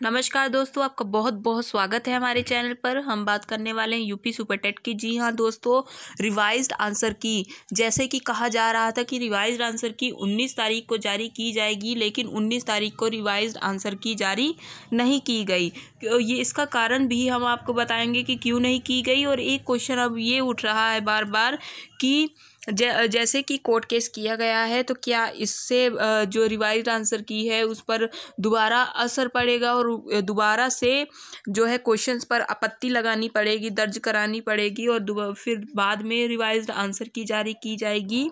नमस्कार दोस्तों, आपका बहुत बहुत स्वागत है हमारे चैनल पर। हम बात करने वाले हैं यूपी सुपर टेट की। जी हाँ दोस्तों, रिवाइज्ड आंसर की, जैसे कि कहा जा रहा था कि रिवाइज्ड आंसर की 19 तारीख को जारी की जाएगी, लेकिन 19 तारीख को रिवाइज्ड आंसर की जारी नहीं की गई। ये इसका कारण भी हम आपको बताएंगे कि क्यों नहीं की गई। और एक क्वेश्चन अब ये उठ रहा है बार बार कि जैसे कि कोर्ट केस किया गया है, तो क्या इससे जो रिवाइज्ड आंसर की है उस पर दोबारा असर पड़ेगा और दोबारा से जो है क्वेश्चंस पर आपत्ति लगानी पड़ेगी, दर्ज करानी पड़ेगी और फिर बाद में रिवाइज्ड आंसर की जारी की जाएगी।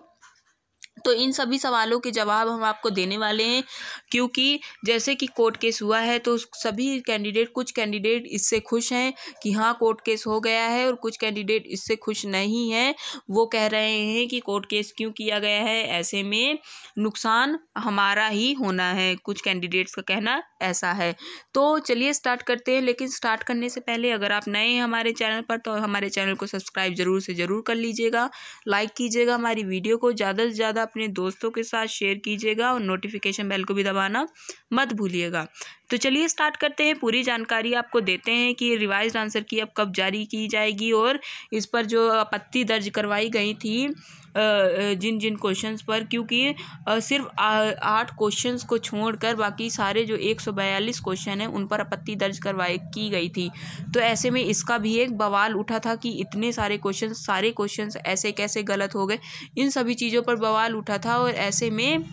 तो इन सभी सवालों के जवाब हम आपको देने वाले हैं, क्योंकि जैसे कि कोर्ट केस हुआ है तो सभी कैंडिडेट, कुछ कैंडिडेट इससे खुश हैं कि हाँ कोर्ट केस हो गया है, और कुछ कैंडिडेट इससे खुश नहीं हैं। वो कह रहे हैं कि कोर्ट केस क्यों किया गया है, ऐसे में नुकसान हमारा ही होना है। कुछ कैंडिडेट्स का कहना ऐसा है। तो चलिए स्टार्ट करते हैं, लेकिन स्टार्ट करने से पहले अगर आप नए हैं हमारे चैनल पर तो हमारे चैनल को सब्सक्राइब जरूर से ज़रूर कर लीजिएगा, लाइक कीजिएगा, हमारी वीडियो को ज़्यादा से ज़्यादा अपने दोस्तों के साथ शेयर कीजिएगा और नोटिफिकेशन बेल को भी दबाना मत भूलिएगा। तो चलिए स्टार्ट करते हैं। पूरी जानकारी आपको देते हैं कि रिवाइज्ड आंसर की अब कब जारी की जाएगी और इस पर जो आपत्ति दर्ज करवाई गई थी जिन जिन क्वेश्चंस पर, क्योंकि सिर्फ 8 क्वेश्चंस को छोड़कर बाकी सारे जो 142 क्वेश्चन हैं उन पर आपत्ति दर्ज की गई थी। तो ऐसे में इसका भी एक बवाल उठा था कि इतने सारे क्वेश्चंस ऐसे कैसे गलत हो गए। इन सभी चीज़ों पर बवाल उठा था और ऐसे में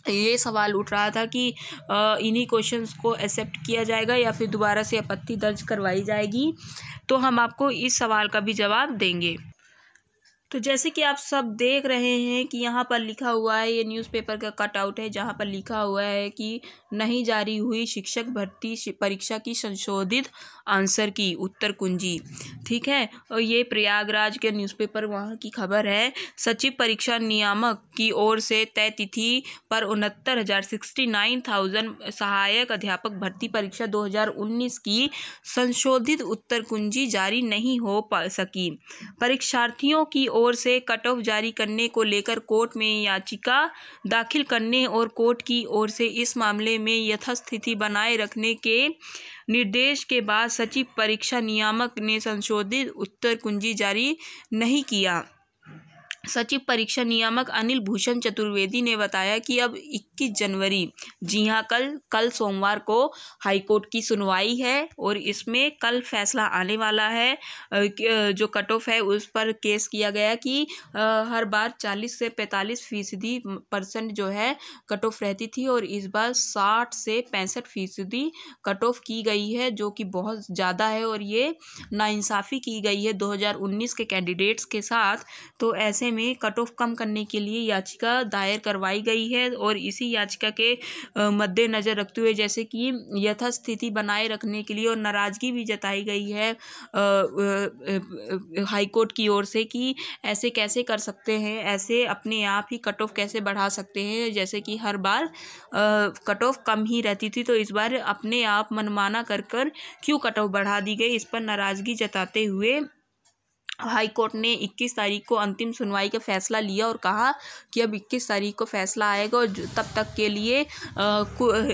ये सवाल उठ रहा था कि इन्हीं क्वेश्चंस को एक्सेप्ट किया जाएगा या फिर दोबारा से आपत्ति दर्ज करवाई जाएगी। तो हम आपको इस सवाल का भी जवाब देंगे। तो जैसे कि आप सब देख रहे हैं कि यहाँ पर लिखा हुआ है, ये न्यूज़पेपर का कटआउट है जहाँ पर लिखा हुआ है कि नहीं जारी हुई शिक्षक भर्ती परीक्षा की संशोधित आंसर की उत्तर कुंजी। ठीक है, और ये प्रयागराज के न्यूज़पेपर वहाँ की खबर है। सचिव परीक्षा नियामक की ओर से तय तिथि पर 69,000 सहायक अध्यापक भर्ती परीक्षा 2019 की संशोधित उत्तर कुंजी जारी नहीं हो सकी। परीक्षार्थियों की ओर से कट ऑफ जारी करने को लेकर कोर्ट में याचिका दाखिल करने और कोर्ट की ओर से इस मामले में यथास्थिति बनाए रखने के निर्देश के बाद सचिव परीक्षा नियामक ने संशोधित उत्तर कुंजी जारी नहीं किया। सचिव परीक्षा नियामक अनिल भूषण चतुर्वेदी ने बताया कि अब 21 जनवरी, जी हाँ कल सोमवार को हाईकोर्ट की सुनवाई है और इसमें कल फैसला आने वाला है। जो कट ऑफ है उस पर केस किया गया कि हर बार 40 से 45% जो है कट ऑफ रहती थी और इस बार 60 से 65% कट ऑफ की गई है, जो कि बहुत ज़्यादा है और ये नाइंसाफ़ी की गई है 2019 के कैंडिडेट्स के साथ। तो ऐसे में कट ऑफ कम करने के लिए याचिका दायर करवाई गई है और इसी याचिका के मद्देनज़र रखते हुए, जैसे कि यथास्थिति बनाए रखने के लिए और नाराज़गी भी जताई गई है हाईकोर्ट की ओर से कि ऐसे कैसे कर सकते हैं, ऐसे अपने आप ही कट ऑफ कैसे बढ़ा सकते हैं, जैसे कि हर बार कट ऑफ कम ही रहती थी, तो इस बार अपने आप मनमाना कर क्यों कट ऑफ बढ़ा दी गई। इस पर नाराज़गी जताते हुए हाई कोर्ट ने 21 तारीख को अंतिम सुनवाई का फैसला लिया और कहा कि अब 21 तारीख को फैसला आएगा और तब तक के लिए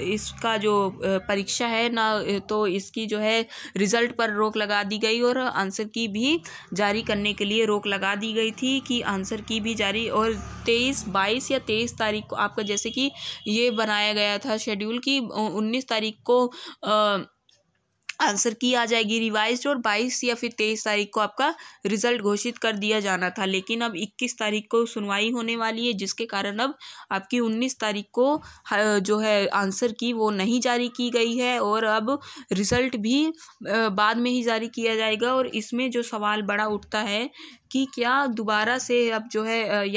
इसका जो परीक्षा है ना, तो इसकी जो है रिज़ल्ट पर रोक लगा दी गई और आंसर की भी जारी करने के लिए रोक लगा दी गई थी कि आंसर की भी जारी। और 22 या 23 तारीख को आपका, जैसे कि ये बनाया गया था शेड्यूल कि 19 तारीख को आंसर की आ जाएगी रिवाइज्ड और 22 या फिर 23 तारीख को आपका रिजल्ट घोषित कर दिया जाना था। लेकिन अब 21 तारीख को सुनवाई होने वाली है, जिसके कारण अब आपकी 19 तारीख को जो है आंसर की वो नहीं जारी की गई है और अब रिज़ल्ट भी बाद में ही जारी किया जाएगा। और इसमें जो सवाल बड़ा उठता है कि क्या दोबारा से अब जो है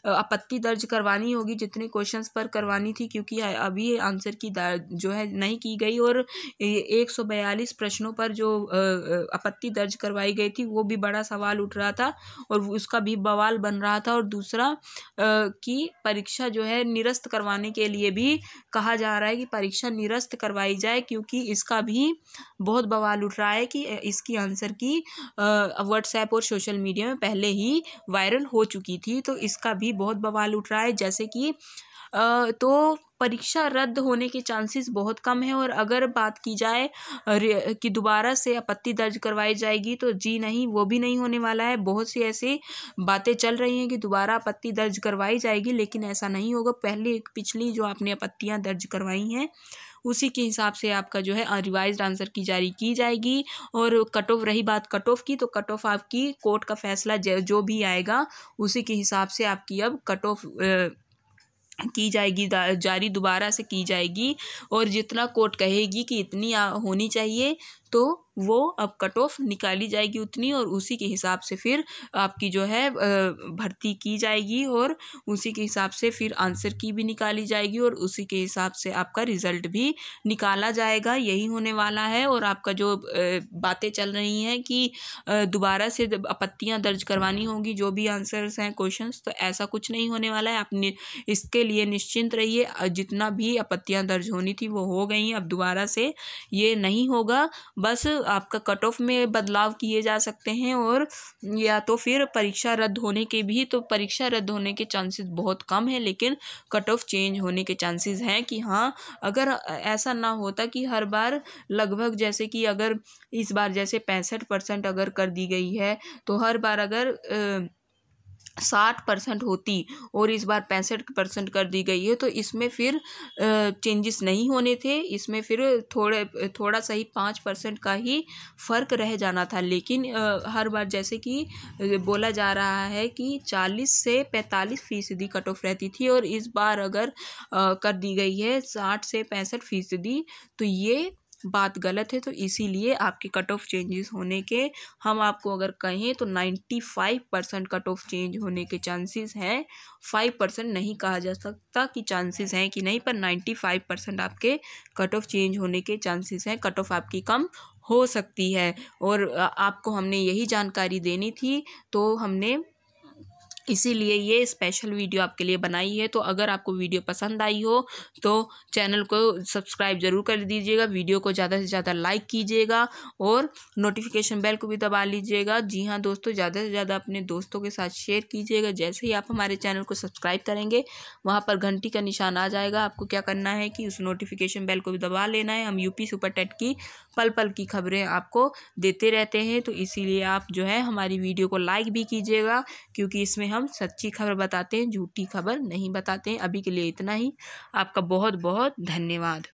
आपत्ति दर्ज करवानी होगी, जितने क्वेश्चंस पर करवानी थी, क्योंकि अभी आंसर की जो है नहीं की गई और 142 प्रश्नों पर जो आपत्ति दर्ज करवाई गई थी वो भी बड़ा सवाल उठ रहा था और उसका भी बवाल बन रहा था। और दूसरा कि परीक्षा जो है निरस्त करवाने के लिए भी कहा जा रहा है कि परीक्षा निरस्त करवाई जाए, क्योंकि इसका भी बहुत बवाल उठ रहा है कि इसकी आंसर की व्हाट्सएप और सोशल मीडिया में पहले ही वायरल हो चुकी थी, तो इसका भी बहुत बवाल उठ रहा है। जैसे कि तो परीक्षा रद्द होने के चांसेस बहुत कम है। और अगर बात की जाए कि दोबारा से आपत्ति दर्ज करवाई जाएगी तो जी नहीं, वो भी नहीं होने वाला है। बहुत सी ऐसी बातें चल रही हैं कि दोबारा आपत्ति दर्ज करवाई जाएगी, लेकिन ऐसा नहीं होगा। पहले पिछली जो आपने आपत्तियां दर्ज करवाई हैं उसी के हिसाब से आपका जो है रिवाइज्ड आंसर की जारी की जाएगी। और कट ऑफ, रही बात कट ऑफ की, तो कट ऑफ आपकी कोर्ट का फैसला जो भी आएगा उसी के हिसाब से आपकी अब कट ऑफ की जाएगी, जारी दोबारा से की जाएगी। और जितना कोर्ट कहेगी कि इतनी होनी चाहिए तो वो अब कट ऑफ निकाली जाएगी उतनी, और उसी के हिसाब से फिर आपकी जो है भर्ती की जाएगी, और उसी के हिसाब से फिर आंसर की भी निकाली जाएगी, और उसी के हिसाब से आपका रिज़ल्ट भी निकाला जाएगा। यही होने वाला है। और आपका जो बातें चल रही हैं कि दोबारा से आपत्तियां दर्ज करवानी होंगी जो भी आंसर्स हैं क्वेश्चंस, तो ऐसा कुछ नहीं होने वाला है। आप इसके लिए निश्चिंत रहिए। जितना भी आपत्तियां दर्ज होनी थी वो हो गई, अब दोबारा से ये नहीं होगा। बस आपका कट ऑफ में बदलाव किए जा सकते हैं, और या तो फिर परीक्षा रद्द होने के भी, तो परीक्षा रद्द होने के चांसेस बहुत कम है, लेकिन कट ऑफ चेंज होने के चांसेस हैं कि हाँ, अगर ऐसा ना होता कि हर बार लगभग, जैसे कि अगर इस बार जैसे 65% अगर कर दी गई है, तो हर बार अगर 60% होती और इस बार 65% कर दी गई है, तो इसमें फिर चेंजेस नहीं होने थे। इसमें फिर थोड़ा सा ही 5% का ही फ़र्क रह जाना था। लेकिन हर बार जैसे कि बोला जा रहा है कि 40 से 45% कट ऑफ रहती थी, और इस बार अगर कर दी गई है 60 से 65%, तो ये बात गलत है। तो इसीलिए आपके कट ऑफ चेंजेस होने के, हम आपको अगर कहें तो 95% कट ऑफ चेंज होने के चांसेस हैं। 5% नहीं कहा जा सकता कि चांसेस हैं कि नहीं, पर 95% आपके कट ऑफ चेंज होने के चांसेस हैं। कट ऑफ आपकी कम हो सकती है, और आपको हमने यही जानकारी देनी थी, तो हमने इसीलिए ये स्पेशल वीडियो आपके लिए बनाई है। तो अगर आपको वीडियो पसंद आई हो तो चैनल को सब्सक्राइब ज़रूर कर दीजिएगा, वीडियो को ज़्यादा से ज़्यादा लाइक कीजिएगा, और नोटिफिकेशन बेल को भी दबा लीजिएगा। जी हाँ दोस्तों, ज़्यादा से ज़्यादा अपने दोस्तों के साथ शेयर कीजिएगा। जैसे ही आप हमारे चैनल को सब्सक्राइब करेंगे, वहाँ पर घंटी का निशान आ जाएगा। आपको क्या करना है कि उस नोटिफिकेशन बेल को भी दबा लेना है। हम यूपी सुपर टेट की पल पल की खबरें आपको देते रहते हैं, तो इसीलिए आप जो है हमारी वीडियो को लाइक भी कीजिएगा, क्योंकि इसमें हम सच्ची खबर बताते हैं, झूठी खबर नहीं बताते हैं। अभी के लिए इतना ही। आपका बहुत बहुत धन्यवाद।